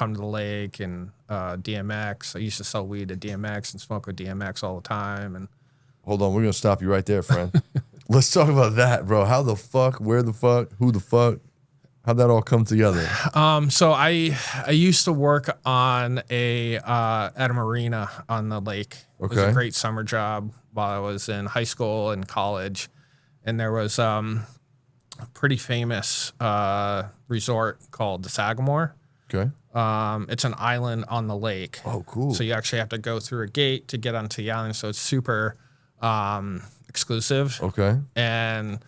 come to the lake, and DMX. I used to sell weed at DMX and smoke with DMX all the time. And hold on, we're gonna stop you right there, friend. Let's talk about that, bro. How the fuck, where the fuck, who the fuck, how'd that all come together? So I used to work on at a marina on the lake. It was a great summer job while I was in high school and college, and there was a pretty famous resort called the Sagamore. Okay. It's an island on the lake. Oh, cool. So you actually have to go through a gate to get onto the island. So it's super exclusive. Okay. And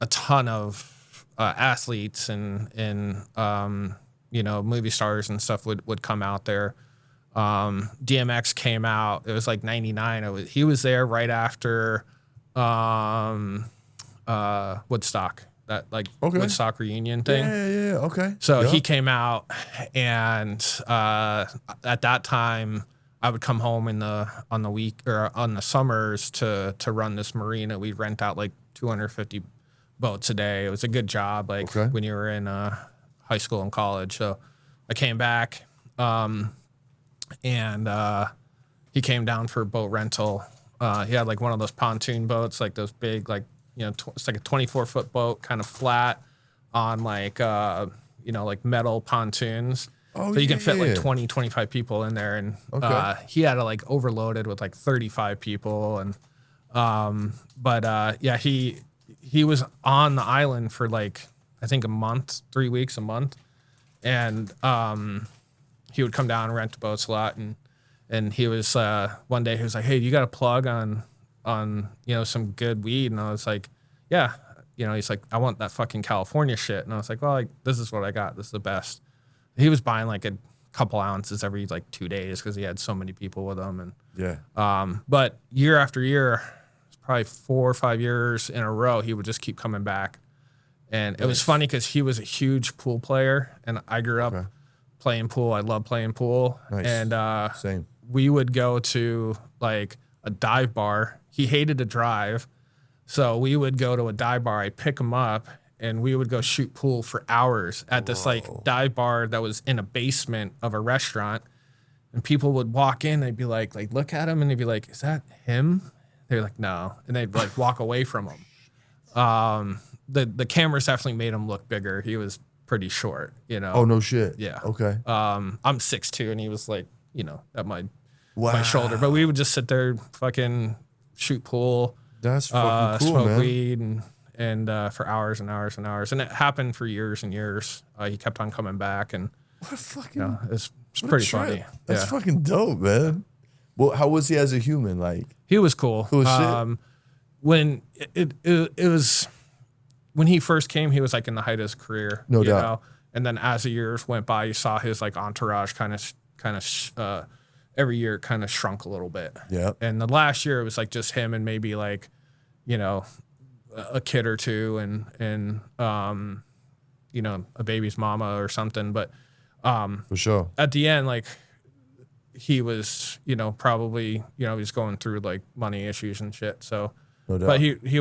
a ton of athletes and movie stars and stuff would come out there. DMX came out. It was like 99. He was there right after Woodstock. That Woodstock reunion thing. Yeah. Okay. So he came out, and at that time, I would come home on the week or on the summers to run this marina. We'd rent out like 250 boats a day. It was a good job, when you were in high school and college. So I came back, and he came down for boat rental. He had like one of those pontoon boats, like those big, it's like a 24-foot boat, kind of flat on like metal pontoons. Oh, so you can fit like 20, 25 people in there. And he had it like overloaded with like 35 people. And he was on the island for like, I think 3 weeks, a month. And he would come down and rent boats a lot. And he was, one day he was like, hey, you got a plug on some good weed? And I was like, yeah. He's like, I want that fucking California shit. And I was like, well, this is what I got. This is the best. He was buying like a couple ounces every like 2 days because he had so many people with him. And but year after year, probably 4 or 5 years in a row, he would just keep coming back. And it was funny because he was a huge pool player, and I grew up playing pool. I love playing pool. Nice. And Same. We would go to like a dive bar. He hated to drive, so we would go to a dive bar. I'd pick him up, and we would go shoot pool for hours at this like dive bar that was in a basement of a restaurant. And people would walk in, they'd be like look at him, and they'd be like, is that him? They're like, no. And they'd like walk away from him. The cameras definitely made him look bigger. He was pretty short, Oh, no shit. Yeah. Okay. I'm 6'2", and he was like, at my shoulder. But we would just sit there, fucking shoot pool. That's fucking cool, smoke man. weed and for hours and hours and hours. And it happened for years and years. He kept on coming back, and what a fucking it's pretty funny. That's fucking dope, man. Well, how was he as a human? Like, he was cool. Cool shit. When it was when he first came, he was like in the height of his career. No doubt. And then as the years went by, you saw his like entourage kind of every year kind of shrunk a little bit. Yeah. And the last year it was like just him and maybe like, a kid or two and a baby's mama or something. But for sure. At the end, like he was, probably, he was going through like money issues and shit. So, no doubt. But we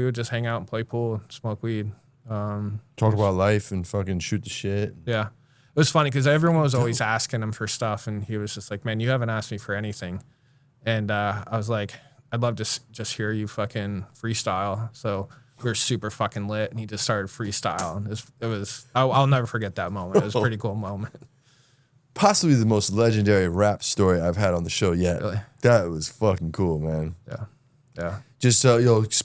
would just hang out and play pool and smoke weed. Talk about life and fucking shoot the shit. Yeah. It was funny because everyone was always asking him for stuff, and he was just like, man, you haven't asked me for anything. And I was like, I'd love to just hear you fucking freestyle. So we were super fucking lit, and he just started freestyling. It was I'll never forget that moment. It was a pretty cool moment. Possibly the most legendary rap story I've had on the show yet. Really? That was fucking cool, man. Yeah. Just